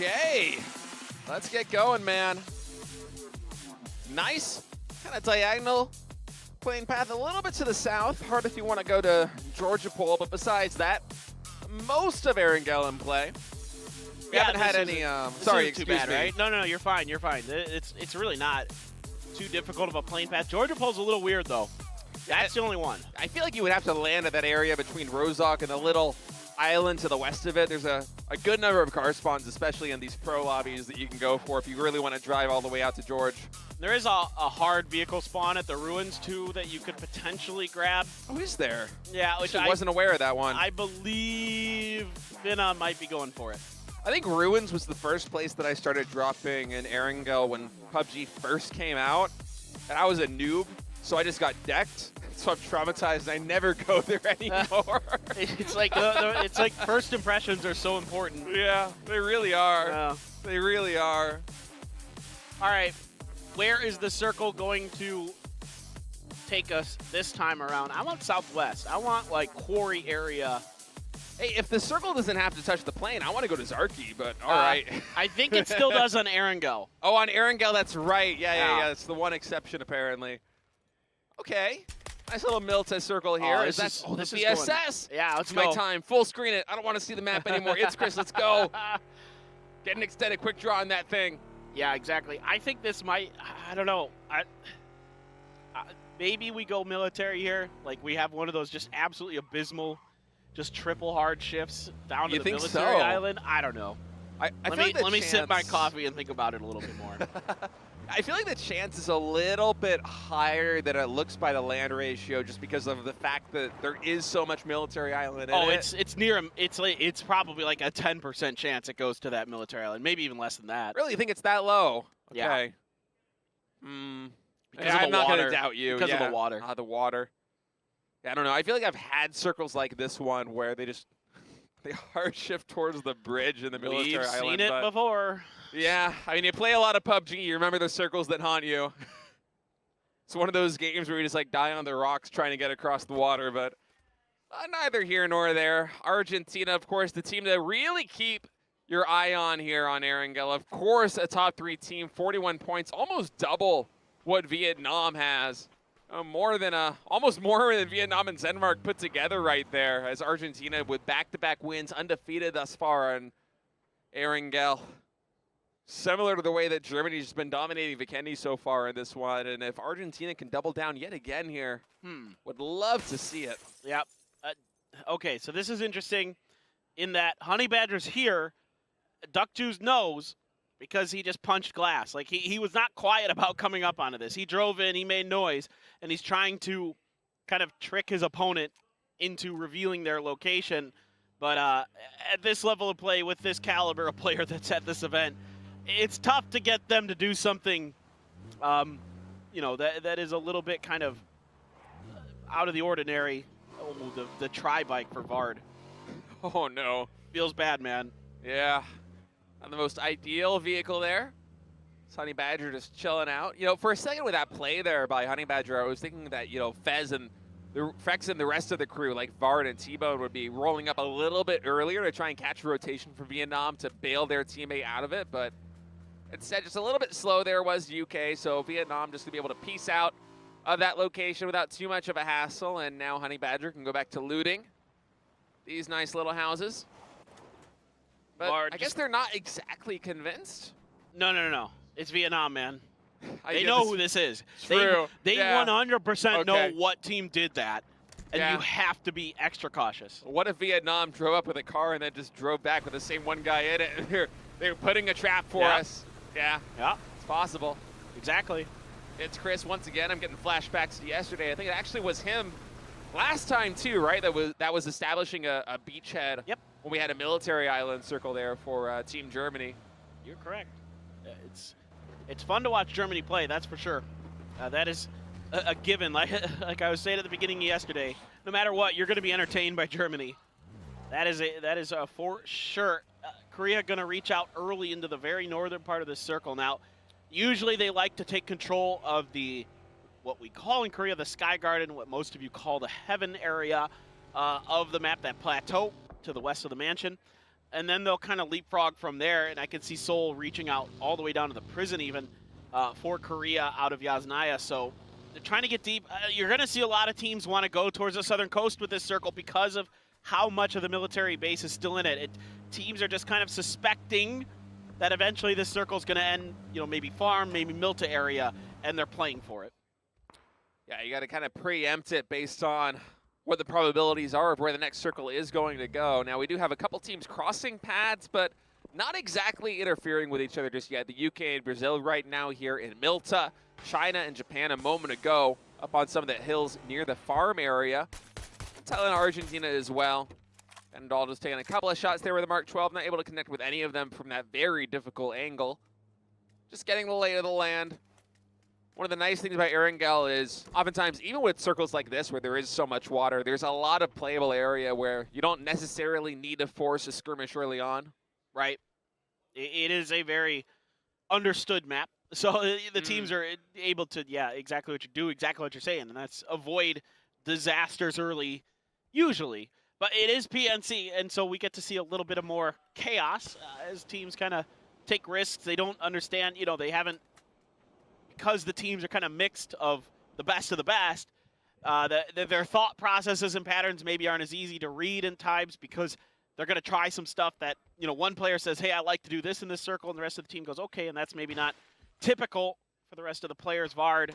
Okay, let's get going, man. Nice, kind of diagonal plane path, a little bit to the south. Hard if you want to go to Georgia Pole, but besides that, most of ERANGEL in play. We haven't had any. Sorry, too bad, right? No, you're fine. You're fine. It's really not too difficult of a plane path. Georgia Pole's a little weird though. That's the only one. I feel like you would have to land at that area between Rozok and the little island to the west of it. There's a good number of car spawns, especially in these pro lobbies, that you can go for if you really want to drive all the way out to George. There is a hard vehicle spawn at the ruins too that you could potentially grab. Oh, is there? Yeah, which I wasn't aware of that one. I believe Vina might be going for it. I think Ruins was the first place that I started dropping in ERANGEL when PUBG first came out, and I was a noob, so I just got decked. So I'm traumatized, and I never go there anymore. It's like first impressions are so important. Yeah, they really are. Yeah. They really are. All right, where is the circle going to take us this time around? I want southwest. I want like quarry area. Hey, if the circle doesn't have to touch the plane, I want to go to Zarky, but all right. I think it still does on ERANGEL. Oh, on ERANGEL, that's right. Yeah. That's the one exception, apparently. Okay. Nice little Milta circle here. Oh, Is that the VSS? Yeah, let's it's go. my time. Full screen it. I don't want to see the map anymore. It's Chris. Let's go. Get an extended quick draw on that thing. Yeah, exactly. I think this might, I don't know. Maybe we go military here. Like we have one of those just absolutely abysmal, just triple hard shifts down to the military island. I don't know. Let me sip my coffee and think about it a little bit more. I feel like the chance is a little bit higher than it looks by the land ratio, just because of the fact that there is so much military island in it. It's near. It's probably like a 10% chance it goes to that military island, maybe even less than that. Really, you think it's that low? Okay. Yeah. Because I'm not going to doubt you. Because of the water. The water. Yeah, I don't know. I feel like I've had circles like this one where they hard shift towards the bridge in the military island. We've seen it before. Yeah, I mean, you play a lot of PUBG, you remember the circles that haunt you. It's one of those games where you just like die on the rocks trying to get across the water, but neither here nor there. Argentina, of course, the team to really keep your eye on here on ERANGEL. Of course, a top 3 team, 41 points, almost double what Vietnam has. Almost more than Vietnam and Denmark put together right there, as Argentina with back-to-back wins, undefeated thus far on ERANGEL. Similar to the way that Germany's just been dominating Vikendi so far in this one, and if Argentina can double down yet again here, would love to see it. Yep. Okay, so this is interesting in that Honey Badger's here, Duck Juice knows because he just punched glass. Like, he was not quiet about coming up onto this. He drove in, he made noise, and he's trying to kind of trick his opponent into revealing their location. But at this level of play, with this caliber of player that's at this event, it's tough to get them to do something, that is a little bit kind of out of the ordinary. Oh, the tri-bike for Vard. Oh, no. Feels bad, man. Yeah. Not the most ideal vehicle there. It's Honey Badger just chilling out. For a second with that play there by Honey Badger, I was thinking that, Fez and Frex and the rest of the crew, like Vard and T-Bone, would be rolling up a little bit earlier to try and catch a rotation from Vietnam to bail their teammate out of it, but instead, just a little bit slow there was UK, so Vietnam just to be able to piece out of that location without too much of a hassle, and now Honey Badger can go back to looting these nice little houses. But I guess they're not exactly convinced. No. It's Vietnam, man. They know who this is. True. They 100% know what team did that, and you have to be extra cautious. What if Vietnam drove up with a car and then just drove back with the same one guy in it, and they're putting a trap for us? Yeah, it's possible. Exactly. It's Chris once again. I'm getting flashbacks to yesterday. I think it actually was him last time too, right? That was establishing a beachhead. Yep. When we had a military island circle there for Team Germany. You're correct. It's fun to watch Germany play, that's for sure. That is a given. Like I was saying at the beginning yesterday, no matter what, you're going to be entertained by Germany. That is for sure. Korea going to reach out early into the very northern part of the circle. Now, usually they like to take control of what we call in Korea the Sky Garden, what most of you call the Heaven area of the map, that plateau to the west of the mansion. and then they'll kind of leapfrog from there, and I can see Seoul reaching out all the way down to the prison even for Korea out of Yasnaya. So they're trying to get deep. You're going to see a lot of teams want to go towards the southern coast with this circle because of how much of the military base is still in it. Teams are just kind of suspecting that eventually this circle is going to end, maybe farm, maybe Milta area, and they're playing for it. Yeah, you got to kind of preempt it based on what the probabilities are of where the next circle is going to go. Now, we do have a couple teams crossing paths, but not exactly interfering with each other just yet. The UK and Brazil right now here in Milta, China and Japan a moment ago up on some of the hills near the farm area. Thailand and Argentina as well. And all just taking a couple of shots there with the Mark 12, not able to connect with any of them from that very difficult angle. Just getting the lay of the land. One of the nice things about ERANGEL is oftentimes, even with circles like this where there is so much water, there's a lot of playable area where you don't necessarily need to force a skirmish early on. Right. It is a very understood map. So the teams are able to, exactly what you're saying, and that's avoid disasters early, usually. But it is PNC, and so we get to see a little bit of more chaos as teams kind of take risks. They don't understand, they haven't, because the teams are kind of mixed of the best, their thought processes and patterns maybe aren't as easy to read in times because they're going to try some stuff that, one player says, hey, I like to do this in this circle, and the rest of the team goes, okay, and that's maybe not typical for the rest of the players. Vard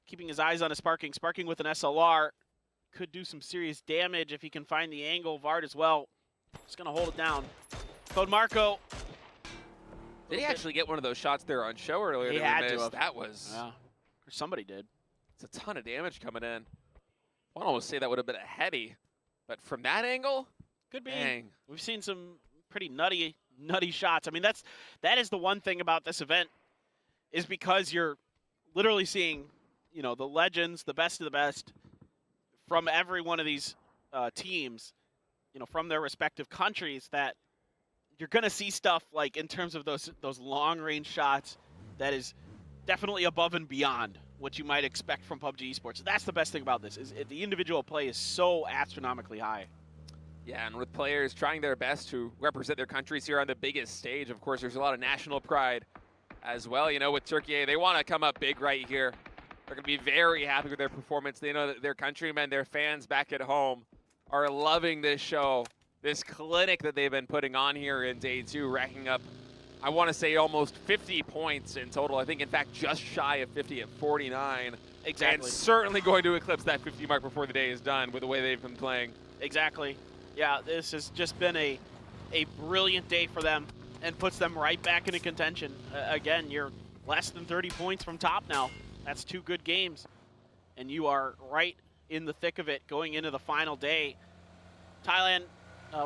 keeping his eyes on his Sparking. Sparking with an SLR could do some serious damage if he can find the angle. Vard as well. Just going to hold it down. Code Marco. Did he actually get one of those shots there on show earlier? He had to have. That was... Yeah. Or somebody did. It's a ton of damage coming in. I almost say that would have been a heady. But from that angle? Could be. Dang. We've seen some pretty nutty shots. I mean, that is the one thing about this event is because you're literally seeing, the legends, the best of the best from every one of these teams, from their respective countries, that you're going to see stuff like in terms of those long-range shots that is definitely above and beyond what you might expect from PUBG Esports. That's the best thing about this, is the individual play is so astronomically high. Yeah, and with players trying their best to represent their countries here on the biggest stage, of course, there's a lot of national pride as well. With Turkey, they want to come up big right here. They're going to be very happy with their performance. They know that their countrymen, their fans back at home are loving this show, this clinic that they've been putting on here in day 2, racking up, I want to say, almost 50 points in total. I think, in fact, just shy of 50 at 49. Exactly. And certainly going to eclipse that 50 mark before the day is done with the way they've been playing. Exactly. Yeah, this has just been a brilliant day for them and puts them right back into contention. Again, you're less than 30 points from top now. That's 2 good games. And you are right in the thick of it going into the final day. Thailand,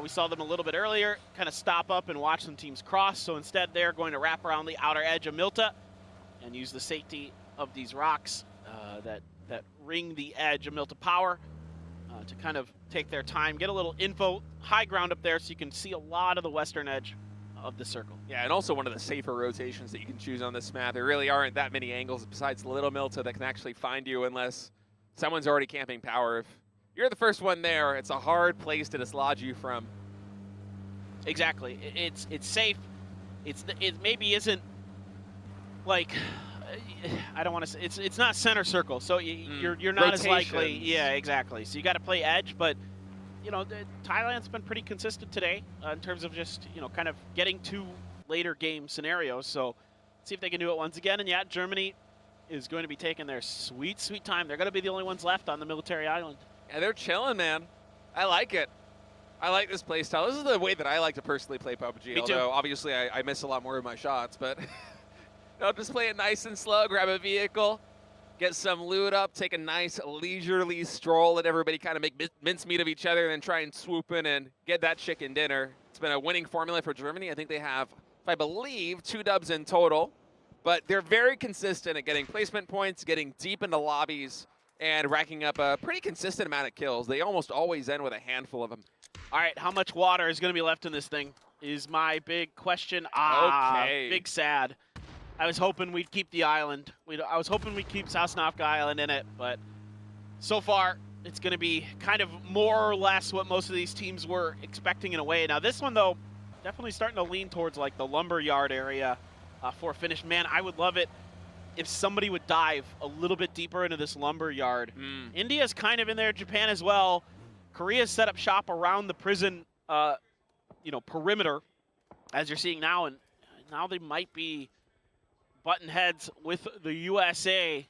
we saw them a little bit earlier, kind of stop up and watch some teams cross. So instead, they're going to wrap around the outer edge of Milta and use the safety of these rocks that ring the edge of Milta Power to kind of take their time, get a little info, high ground up there so you can see a lot of the western edge of the circle. Yeah, and also one of the safer rotations that you can choose on this map. There really aren't that many angles besides Little Milta that can actually find you unless someone's already camping power. If you're the first one there, it's a hard place to dislodge you from. Exactly. It's safe. It maybe isn't like, I don't want to say, it's not center circle, so you're not as likely. Yeah, exactly. So you got to play edge, but Thailand's been pretty consistent today in terms of just kind of getting to later game scenarios. So see if they can do it once again. And yeah, Germany is going to be taking their sweet time. They're going to be the only ones left on the military island. Yeah, they're chilling, man. I like it. I like this play style. This is the way that I like to personally play PUBG. Me too. Although obviously I miss a lot more of my shots, but I'll just play it nice and slow, grab a vehicle, get some loot up, take a nice leisurely stroll, let everybody kind of make mincemeat of each other, and then try and swoop in and get that chicken dinner. It's been a winning formula for Germany. I think they have, if I believe, 2 dubs in total, but they're very consistent at getting placement points, getting deep into lobbies, and racking up a pretty consistent amount of kills. They almost always end with a handful of them. All right, how much water is going to be left in this thing is my big question. Okay. Big sad. I was hoping we'd keep the island. I was hoping we'd keep Sosnovka Island in it, but so far it's going to be kind of more or less what most of these teams were expecting in a way. Now this one, though, definitely starting to lean towards like the lumberyard area for a finish. Man, I would love it if somebody would dive a little bit deeper into this lumberyard. India's kind of in there, Japan as well. Korea's set up shop around the prison, perimeter, as you're seeing now, and now they might be button heads with the USA,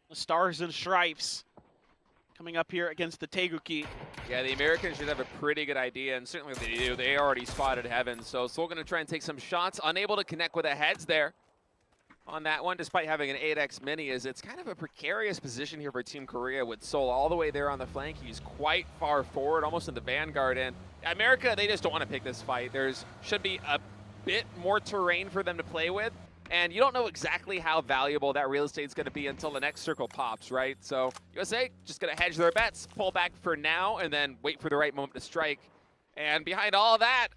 the Stars and Stripes, coming up here against the Taeguki. Yeah, the Americans should have a pretty good idea, and certainly they do. They already spotted Heaven, so Seoul going to try and take some shots. Unable to connect with the heads there on that one, despite having an 8X mini, as it's kind of a precarious position here for Team Korea with Seoul all the way there on the flank. He's quite far forward, almost in the vanguard. And America, they just don't want to pick this fight. There's should be a bit more terrain for them to play with. And you don't know exactly how valuable that real estate is going to be until the next circle pops, right? So USA just going to hedge their bets, pull back for now, and then wait for the right moment to strike. And behind all that,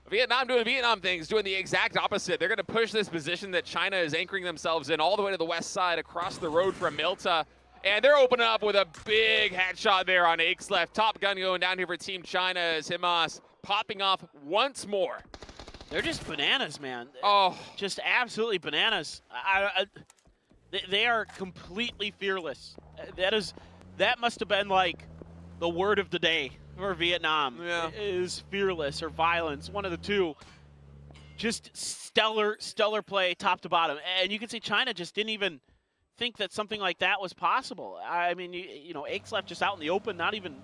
Vietnam doing Vietnam things, doing the exact opposite. They're going to push this position that China is anchoring themselves in all the way to the west side across the road from Milta. And they're opening up with a big headshot there on Ake's left. Top gun going down here for Team China as Himas popping off once more. They're just bananas, man. Oh. Just absolutely bananas. They are completely fearless. That must have been like the word of the day for Vietnam. Yeah. Is fearless or violence, one of the two. Just stellar play top to bottom. And you can see China just didn't even think that something like that was possible. I mean, Ake's left just out in the open, not even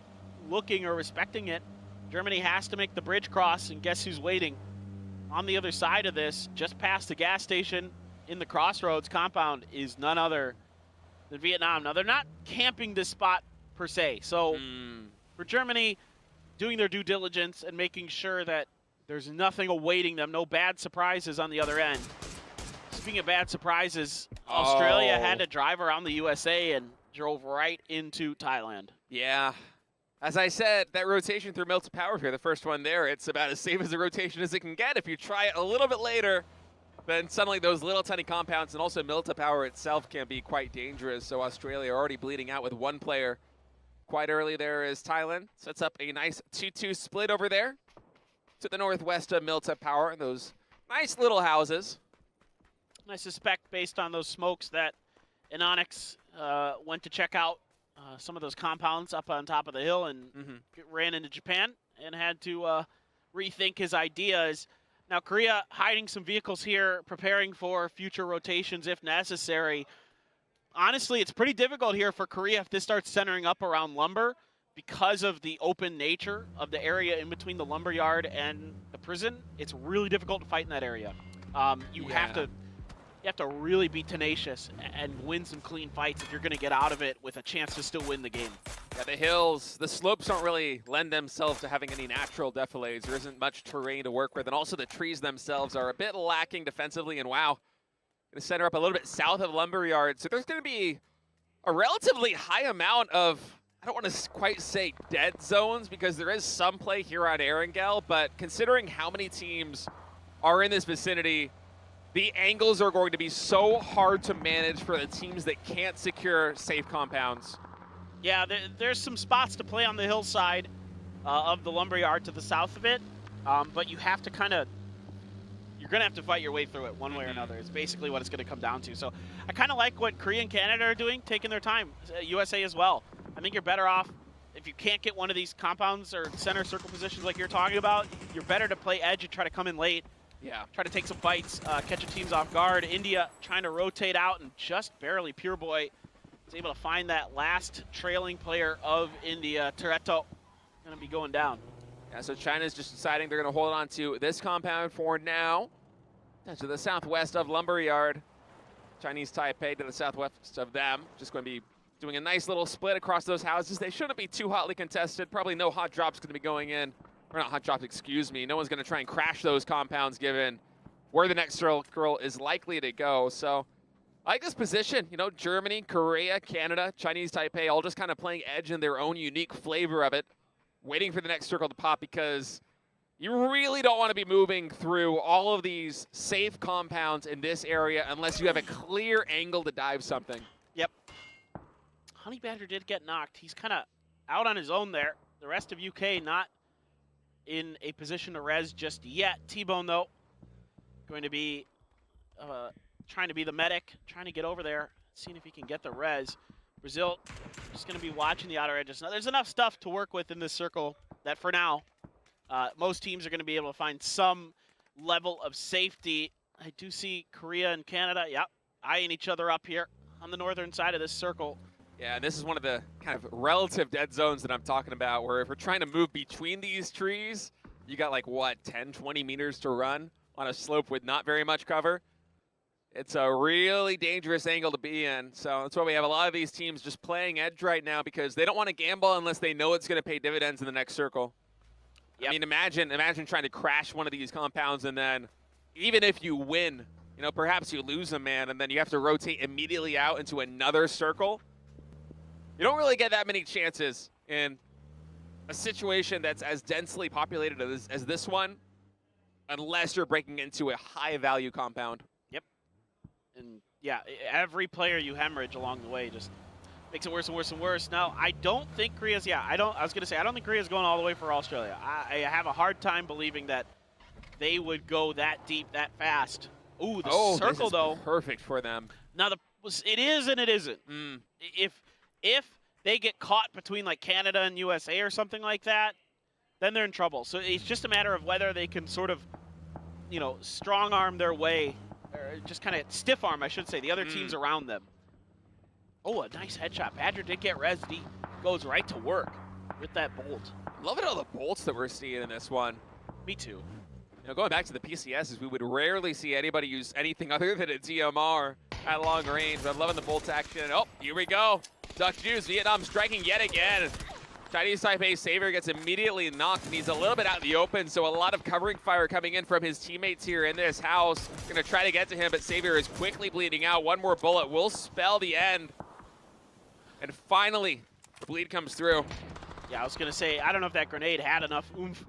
looking or respecting it. Germany has to make the bridge cross, and guess who's waiting? On the other side of this, just past the gas station in the Crossroads compound, is none other than Vietnam. Now, they're not camping this spot per se. So for Germany, doing their due diligence and making sure that there's nothing awaiting them, no bad surprises on the other end. Speaking of bad surprises, Australia had to drive around the USA and drove right into Thailand. Yeah. As I said, that rotation through Milta Power here, the first one there, it's about as safe as a rotation as it can get. If you try it a little bit later, then suddenly those little tiny compounds and also Milta Power itself can be quite dangerous. So Australia already bleeding out with one player quite early there as Thailand sets up a nice 2-2 split over there to the northwest of Milta Power. Those nice little houses. I suspect, based on those smokes, that Anonix went to check out some of those compounds up on top of the hill and ran into Japan and had to rethink his ideas. Now, Korea hiding some vehicles here, preparing for future rotations if necessary. Honestly, it's pretty difficult here for Korea if this starts centering up around lumber because of the open nature of the area in between the lumberyard and the prison. It's really difficult to fight in that area. You have to really be tenacious and win some clean fights if you're going to get out of it with a chance to still win the game. Yeah, the hills, the slopes don't really lend themselves to having any natural defilades. There isn't much terrain to work with, and also the trees themselves are a bit lacking defensively. And wow, going to center up a little bit south of Lumberyard. So there's going to be a relatively high amount of, I don't want to quite say dead zones, because there is some play here on Erangel, but considering how many teams are in this vicinity, the angles are going to be so hard to manage for the teams that can't secure safe compounds. Yeah, there's some spots to play on the hillside of the lumberyard to the south of it, but you have to you're going to have to fight your way through it one way or another. It's basically what it's going to come down to. So I kind of like what Korea and Canada are doing, taking their time. USA as well. I think you're better off, if you can't get one of these compounds or center circle positions like you're talking about, you're better to play edge and try to come in late. Yeah. Try to take some fights, catch your teams off guard. India trying to rotate out, and just barely Pure Boy is able to find that last trailing player of India. Toretto going to be going down. Yeah, so China's just deciding they're going to hold on to this compound for now. To the southwest of Lumberyard. Chinese Taipei to the southwest of them. Just going to be doing a nice little split across those houses. They shouldn't be too hotly contested. Probably no hot drops going to be going in. Or not hot drops, excuse me. No one's going to try and crash those compounds given where the next circle is likely to go. So I like this position. You know, Germany, Korea, Canada, Chinese Taipei, all just kind of playing edge in their own unique flavor of it, waiting for the next circle to pop, because you really don't want to be moving through all of these safe compounds in this area unless you have a clear angle to dive something. Yep. Honey Badger did get knocked. He's kind of out on his own there. The rest of UK not in a position to res just yet. T-Bone, though, going to be trying to be the medic, trying to get over there, seeing if he can get the res. Brazil just going to be watching the outer edges. Now, there's enough stuff to work with in this circle that for now, most teams are going to be able to find some level of safety. I do see Korea and Canada, yep, eyeing each other up here on the northern side of this circle. Yeah, and this is one of the kind of relative dead zones that I'm talking about, where if we're trying to move between these trees, you got like, what, 10, 20 meters to run on a slope with not very much cover. It's a really dangerous angle to be in. So that's why we have a lot of these teams just playing edge right now, because they don't want to gamble unless they know it's going to pay dividends in the next circle. Yep. I mean, imagine trying to crash one of these compounds, and then even if you win, you know, perhaps you lose a man, and then you have to rotate immediately out into another circle. You don't really get that many chances in a situation that's as densely populated as this one, unless you're breaking into a high-value compound. Yep. And, yeah, every player you hemorrhage along the way just makes it worse and worse and worse. Now, I don't think Korea's, I was going to say, I don't think Korea's going all the way for Australia. I have a hard time believing that they would go that deep, that fast. Ooh, the circle, though. Perfect for them. Now, it is and it isn't. If they get caught between like Canada and USA or something like that, then they're in trouble. So it's just a matter of whether they can sort of, you know, strong arm their way, or just kind of stiff arm, I should say, the other teams around them. Oh, a nice headshot. Badger did get res. He goes right to work with that bolt. Loving all the bolts that we're seeing in this one. Me too. You know, going back to the PCSs, we would rarely see anybody use anything other than a DMR at long range. I'm loving the bolt action. Oh, here we go. Duck Juice, Vietnam striking yet again. Chinese Taipei Savior gets immediately knocked, and he's a little bit out in the open, so a lot of covering fire coming in from his teammates here in this house. Gonna try to get to him, but Savior is quickly bleeding out. One more bullet will spell the end. And finally, the bleed comes through. Yeah, I was gonna say, I don't know if that grenade had enough oomph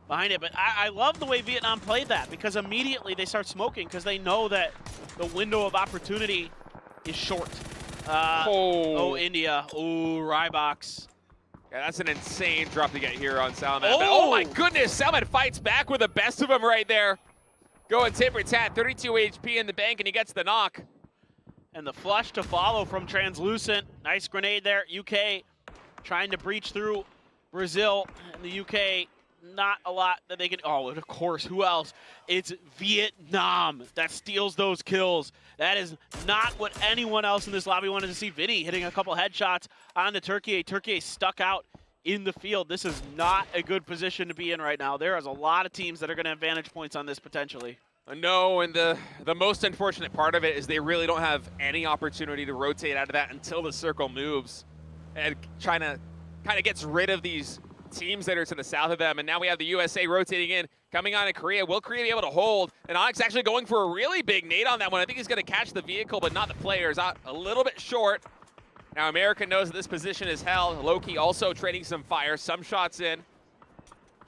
behind it, but I love the way Vietnam played that, because immediately they start smoking because they know that the window of opportunity is short. India. Oh, Rybox. Yeah, that's an insane drop to get here on Salman. Oh, my goodness, Salman fights back with the best of them right there. Going tit for tat, 32 HP in the bank, and he gets the knock. And the flush to follow from Translucent. Nice grenade there. UK trying to breach through Brazil, and the UK, not a lot that they can. Oh, and of course, who else? It's Vietnam that steals those kills. That is not what anyone else in this lobby wanted to see. Vinny hitting a couple headshots on the Turkey. Turkey stuck out in the field. This is not a good position to be in right now. There is a lot of teams that are going to have vantage points on this potentially. No, and the most unfortunate part of it is they really don't have any opportunity to rotate out of that until the circle moves. And China kind of gets rid of these teams that are to the south of them, and now we have the USA rotating in, coming on to Korea. Will Korea be able to hold? And Onyx actually going for a really big nade on that one. I think he's going to catch the vehicle, but not the players. Out a little bit short. Now America knows that this position is held. Loki also trading some fire, some shots in.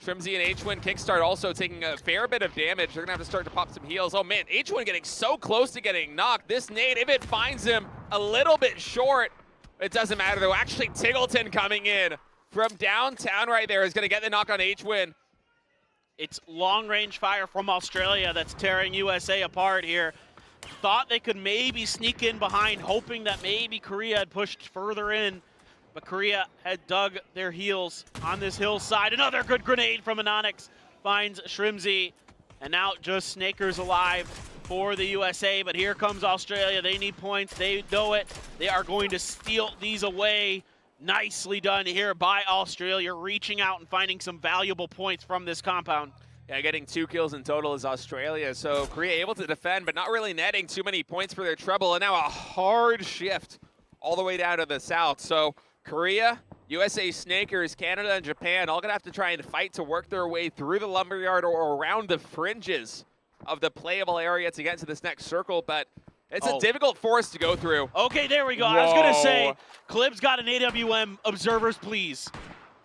Trimsy and H1 Kickstart also taking a fair bit of damage. They're going to have to start to pop some heals. Oh man, H1 getting so close to getting knocked. This nade, if it finds him, a little bit short. It doesn't matter though. Actually, Tiggleton coming in from downtown right there is going to get the knock on H-Win. It's long-range fire from Australia that's tearing USA apart here. Thought they could maybe sneak in behind, hoping that maybe Korea had pushed further in, but Korea had dug their heels on this hillside. Another good grenade from Anonix finds Shrimsy, and now just Snakers alive for the USA, but here comes Australia. They need points, they know it. They are going to steal these away. Nicely done here by Australia, reaching out and finding some valuable points from this compound. Yeah, getting 2 kills in total is Australia. So Korea able to defend, but not really netting too many points for their trouble. And now a hard shift all the way down to the south. So Korea, USA Snakers, Canada, and Japan all gonna have to try and fight to work their way through the lumberyard or around the fringes of the playable area to get to this next circle. But it's a difficult forest to go through. Okay, there we go. Whoa. I was going to say, Clib's got an AWM. Observers, please.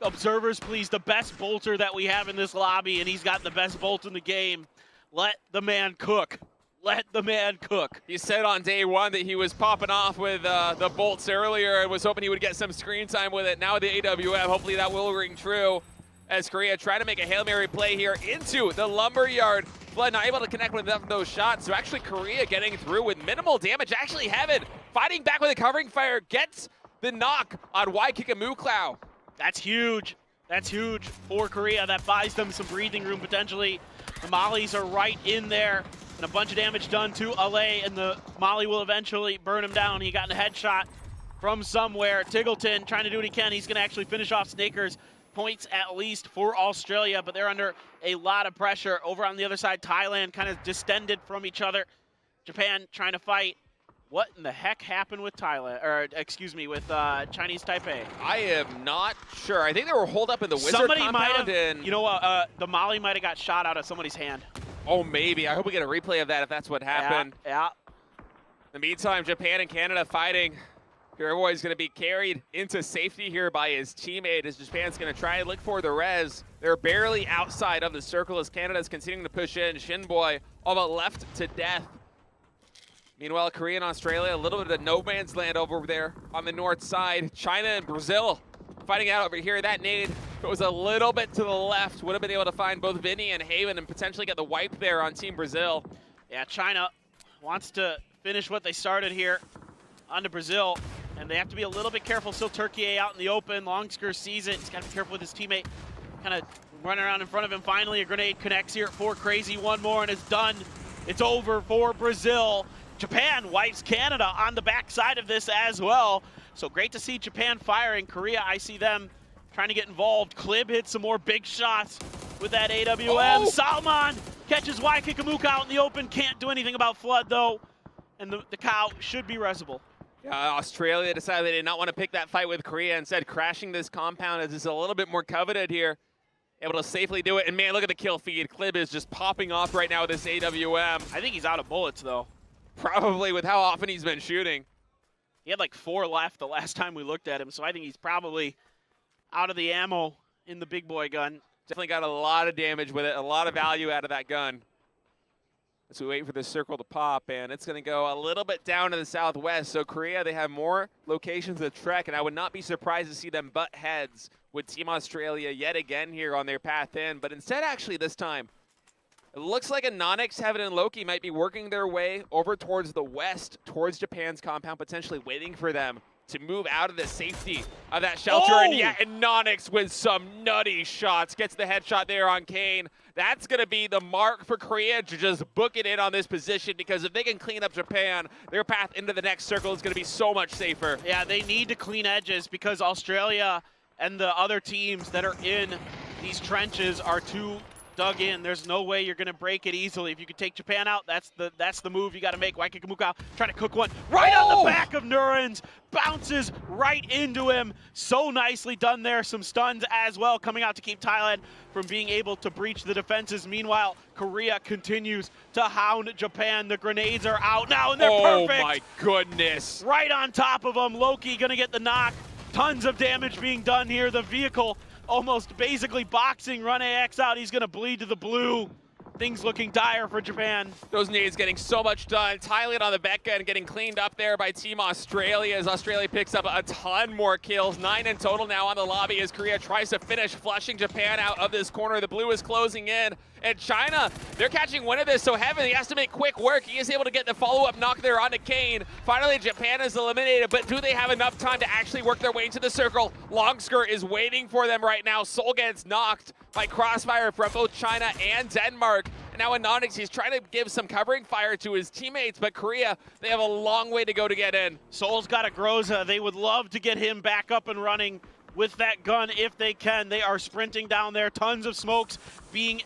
Observers, please. The best bolter that we have in this lobby, and he's got the best bolt in the game. Let the man cook. Let the man cook. He said on day one that he was popping off with the bolts earlier and was hoping he would get some screen time with it. Now with the AWM, hopefully that will ring true. as Korea trying to make a Hail Mary play here into the lumberyard. Flood not able to connect with enough of those shots, so actually Korea getting through with minimal damage. Actually, Heaven fighting back with a covering fire, gets the knock on Waikikamuklao. That's huge. That's huge for Korea. That buys them some breathing room potentially. The mollies are right in there, and a bunch of damage done to Ale, and the molly will eventually burn him down. He got a headshot from somewhere. Tiggleton trying to do what he can. He's going to actually finish off Snakers. Points at least for Australia, but they're under a lot of pressure. Over on the other side, Thailand kind of distended from each other. Japan trying to fight. What in the heck happened with Thailand, or excuse me, with Chinese Taipei? I am not sure. I think they were holed up in the Wizard Somebody compound. might have, and you know what, the molly might have got shot out of somebody's hand. Oh, maybe. I hope we get a replay of that if that's what happened. Yeah. In the meantime, Japan and Canada fighting. Here, everybody's going to be carried into safety here by his teammate as Japan's going to try and look for the res. They're barely outside of the circle as Canada's continuing to push in. Shinboy all but left to death. Meanwhile, Korea and Australia, a little bit of no man's land over there on the north side. China and Brazil fighting out over here. That nade, if it was a little bit to the left, would have been able to find both Vinny and Haven and potentially get the wipe there on Team Brazil. Yeah, China wants to finish what they started here onto Brazil, and they have to be a little bit careful. Still Turkey out in the open. Longsker sees it. He's got to be careful with his teammate. Kind of running around in front of him. Finally, a grenade connects here for Crazy. One more, and it's done. It's over for Brazil. Japan wipes Canada on the backside of this as well. So great to see Japan firing. Korea, I see them trying to get involved. Klib hits some more big shots with that AWM. Oh! Salman catches Waikikamuka out in the open. Can't do anything about Flood, though. And the cow should be resable. Yeah, Australia decided they did not want to pick that fight with Korea, instead crashing this compound as it's a little bit more coveted here. Able to safely do it. And man, look at the kill feed. Klib is just popping off right now with this AWM. I think he's out of bullets, though. Probably with how often he's been shooting. He had like 4 left the last time we looked at him, so I think he's probably out of the ammo in the big boy gun. Definitely got a lot of damage with it, a lot of value out of that gun. As we wait for this circle to pop, and it's going to go a little bit down to the southwest. So Korea, they have more locations to trek, and I would not be surprised to see them butt heads with Team Australia yet again here on their path in. But instead, actually, this time, it looks like Anonix, Heaven, and Loki might be working their way over towards the west, towards Japan's compound, potentially waiting for them to move out of the safety of that shelter. Oh! And yeah, Anonix with some nutty shots. Gets the headshot there on Kane. That's going to be the mark for Korea to just book it in on this position, because if they can clean up Japan, their path into the next circle is going to be so much safer. Yeah, they need to clean edges because Australia and the other teams that are in these trenches are too dug in. There's no way you're going to break it easily. If you could take Japan out, that's the move you got to make. Waikikamuka trying to cook one right on the back of Nurens. Bounces right into him. So nicely done there. Some stuns as well coming out to keep Thailand from being able to breach the defenses. Meanwhile, Korea continues to hound Japan. The grenades are out now, and they're perfect. Oh my goodness. Right on top of them. Loki going to get the knock. Tons of damage being done here. The vehicle almost basically boxing Run AX out. He's going to bleed to the blue. Things looking dire for Japan. Those nades getting so much done. Thailand on the back end getting cleaned up there by Team Australia as Australia picks up a ton more kills. 9 in total now on the lobby as Korea tries to finish flushing Japan out of this corner. The blue is closing in. And China, they're catching wind of this, so Heaven, he has to make quick work. He is able to get the follow-up knock there onto Kane. Finally, Japan is eliminated, but do they have enough time to actually work their way into the circle? Longsker is waiting for them right now. Seoul gets knocked by crossfire from both China and Denmark. And now Anonix, he's trying to give some covering fire to his teammates, but Korea, they have a long way to go to get in. Seoul's got a Groza. They would love to get him back up and running with that gun if they can. They are sprinting down there. Tons of smokes being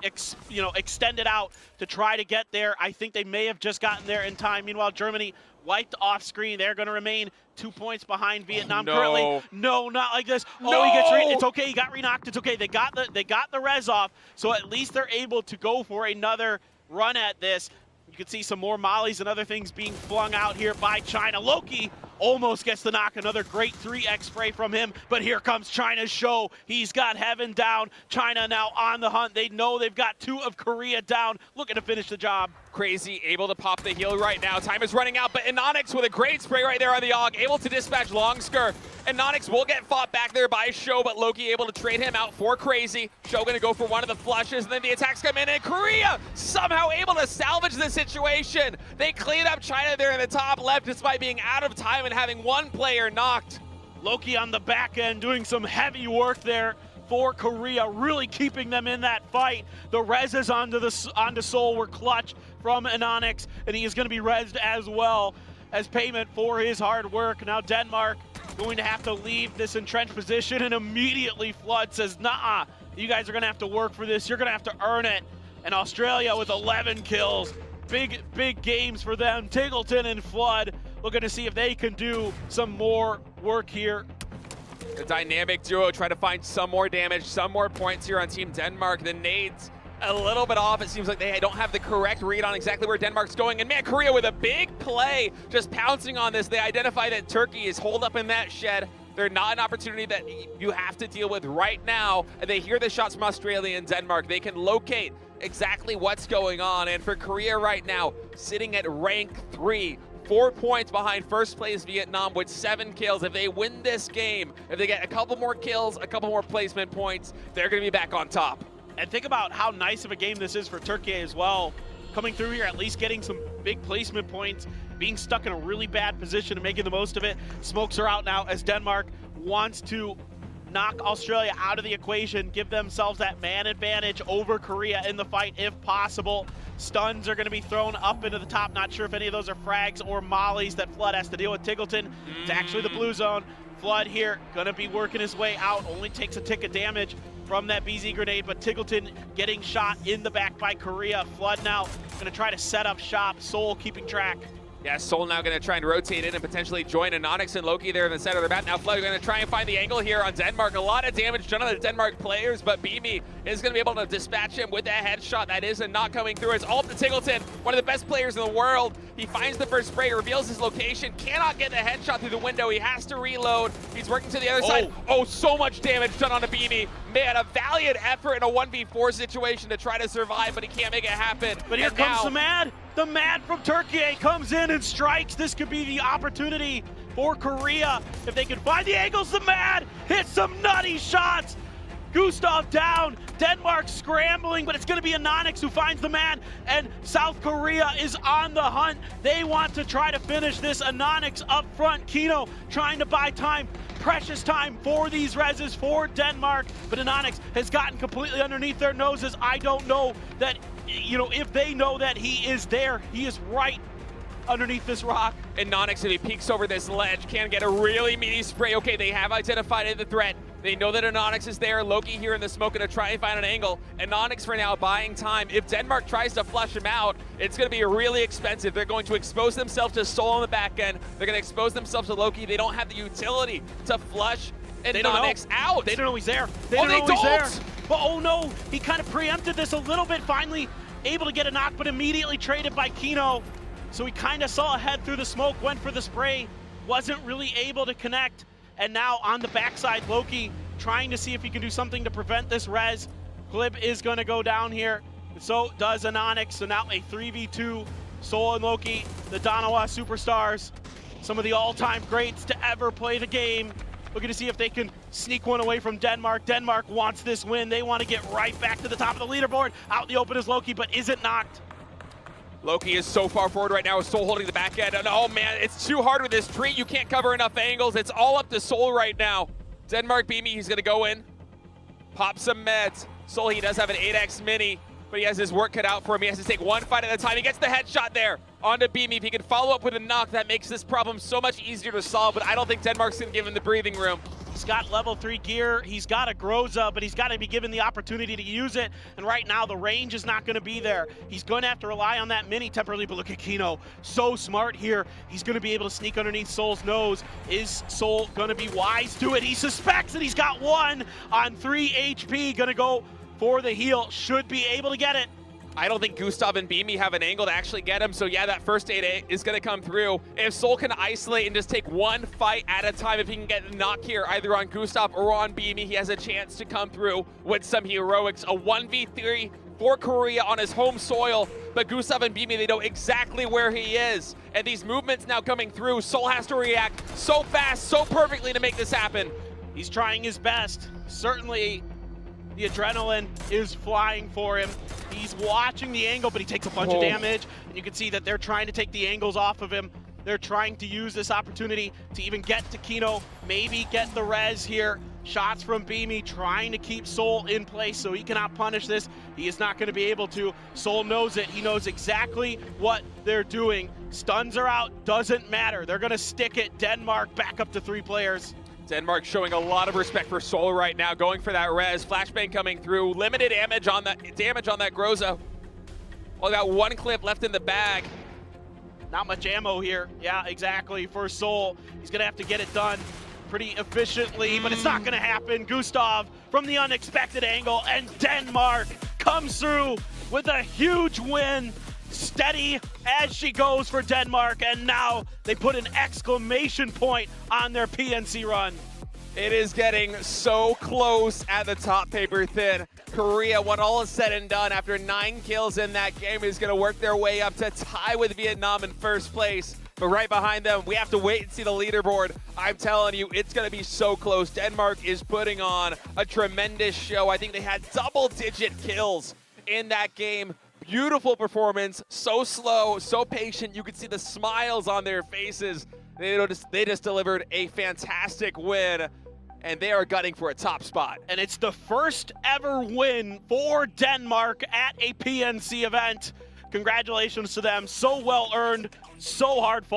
extended out to try to get there. I think they may have just gotten there in time. Meanwhile, Germany wiped off screen. They're going to remain 2 points behind Vietnam currently. No, not like this. No. Oh, he gets it's okay. He got re-knocked. It's okay. They got the res off, so at least they're able to go for another run at this. You can see some more mollies and other things being flung out here by China. Loki almost gets the knock. Another great 3x spray from him, but here comes China's show. He's got Heaven down. China now on the hunt. They know they've got 2 of Korea down, looking to finish the job. Crazy able to pop the heal right now. Time is running out, but Anonix with a great spray right there on the AUG, able to dispatch Longsker. Anonix will get fought back there by Show, but Loki able to trade him out for Crazy. Show gonna go for one of the flushes, and then the attacks come in, and Korea somehow able to salvage the situation. They clean up China there in the top left despite being out of time and having one player knocked. Loki on the back end doing some heavy work there for Korea, really keeping them in that fight. The reses onto Soul were clutch from Anonix, and he is going to be rezzed as well as payment for his hard work. Now Denmark going to have to leave this entrenched position, and immediately Flood says, nah, you guys are going to have to work for this. You're going to have to earn it. And Australia with 11 kills. Big games for them. Tingleton and Flood looking to see if they can do some more work here. The dynamic duo try to find some more damage, some more points here on Team Denmark. The nades a little bit off. It seems like they don't have the correct read on exactly where Denmark's going. And man, Korea with a big play, just pouncing on this. They identify that Turkey is holed up in that shed. They're not an opportunity that you have to deal with right now. And they hear the shots from Australia and Denmark. They can locate exactly what's going on. And for Korea right now, sitting at rank 3, 4 points behind first place Vietnam with 7 kills. If they win this game, if they get a couple more kills, a couple more placement points, they're going to be back on top. And think about how nice of a game this is for Turkey as well. Coming through here, at least getting some big placement points, being stuck in a really bad position and making the most of it. Smokes are out now as Denmark wants to knock Australia out of the equation, give themselves that man advantage over Korea in the fight if possible. Stuns are going to be thrown up into the top. Not sure if any of those are frags or mollies that Flood has to deal with. Tingleton, it's actually the blue zone. Flood here going to be working his way out. Only takes a tick of damage from that BZ grenade, but Tingleton getting shot in the back by Korea. Flood now going to try to set up shop. Soul keeping track. Yeah, Soul now going to try and rotate in and potentially join Anonix and Loki there in the center of the map. Now Flood going to try and find the angle here on Denmark. A lot of damage done on the Denmark players, but Beamy is going to be able to dispatch him with that headshot. That is a not coming through. It's all to Tingleton, one of the best players in the world. He finds the first spray, reveals his location, cannot get the headshot through the window. He has to reload. He's working to the other side. Oh, so much damage done on a Beamy. Man, a valiant effort in a 1v4 situation to try to survive, but he can't make it happen. But here comes the Mad. The Mad from Turkey comes in and strikes. This could be the opportunity for Korea. If they can find the angles, the Mad hits some nutty shots. Gustav down, Denmark scrambling, but it's going to be Anonix who finds the Mad, and South Korea is on the hunt. They want to try to finish this. Anonix up front, Kino trying to buy time, precious time for these reses for Denmark, but Anonix has gotten completely underneath their noses. I don't know that, if they know that he is there. He is right underneath this rock. And Anonix, if he peeks over this ledge, can get a really meaty spray. Okay, they have identified the threat. They know that Anonix is there. Loki here in the smoke going to try and find an angle. Anonix for now buying time. If Denmark tries to flush him out, it's going to be really expensive. They're going to expose themselves to Soul on the back end. They're going to expose themselves to Loki. They don't have the utility to flush Anonix out. They don't know he's there. They don't know he's there. But oh no, he kind of preempted this a little bit. Finally able to get a knock, but immediately traded by Kino. So he kind of saw ahead through the smoke, went for the spray, wasn't really able to connect. And now on the backside, Loki trying to see if he can do something to prevent this res. Glib is going to go down here. So does Anonix. So now a 3v2. Soul and Loki, the Danawa superstars. Some of the all-time greats to ever play the game. Looking to see if they can sneak one away from Denmark. Denmark wants this win. They want to get right back to the top of the leaderboard. Out in the open is Loki, but isn't knocked. Loki is so far forward right now with Soul holding the back end. And oh man, it's too hard with this tree. You can't cover enough angles. It's all up to Soul right now. Denmark Beamy, he's gonna go in, pop some meds. Soul, he does have an 8x mini, but he has his work cut out for him. He has to take one fight at a time. He gets the headshot there onto Beamy. If he can follow up with a knock, that makes this problem so much easier to solve, but I don't think Denmark's gonna give him the breathing room. He's got level 3 gear, he's got a Groza, but he's got to be given the opportunity to use it, and right now the range is not going to be there. He's going to have to rely on that mini temporarily, but look at Kino, so smart here. He's going to be able to sneak underneath Soul's nose. Is Soul going to be wise to it? He suspects that he's got 1 on 3 HP, going to go for the heal, should be able to get it. I don't think Gustav and Beamy have an angle to actually get him, so yeah, that first 8 is going to come through. If Soul can isolate and just take one fight at a time, if he can get the knock here, either on Gustav or on Beamy, he has a chance to come through with some heroics. A 1v3 for Korea on his home soil, but Gustav and Bimi, they know exactly where he is. And these movements now coming through, Soul has to react so fast, so perfectly to make this happen. He's trying his best. Certainly, the adrenaline is flying for him. He's watching the angle, but he takes a bunch of damage. And you can see that they're trying to take the angles off of him. They're trying to use this opportunity to even get to Kino, maybe get the res here. Shots from Bimi trying to keep Soul in place so he cannot punish this. He is not going to be able to. Soul knows it. He knows exactly what they're doing. Stuns are out, doesn't matter. They're going to stick it. Denmark back up to 3 players. Denmark showing a lot of respect for Soul right now, going for that res. Flashbang coming through, limited damage on that Groza. Well, got 1 clip left in the bag. Not much ammo here. Yeah, exactly, for Soul. He's going to have to get it done pretty efficiently, but it's not going to happen. Gustav from the unexpected angle, and Denmark comes through with a huge win. Steady as she goes for Denmark, and now they put an exclamation point on their PNC run. It is getting so close at the top, paper thin. Korea, when all is said and done, after 9 kills in that game, is going to work their way up to tie with Vietnam in first place. But right behind them, we have to wait and see the leaderboard. I'm telling you, it's going to be so close. Denmark is putting on a tremendous show. I think they had double-digit kills in that game. Beautiful performance, so slow, so patient. You could see the smiles on their faces. They just delivered a fantastic win, and they are gunning for a top spot. And it's the first ever win for Denmark at a PNC event. Congratulations to them. So well earned, so hard fought.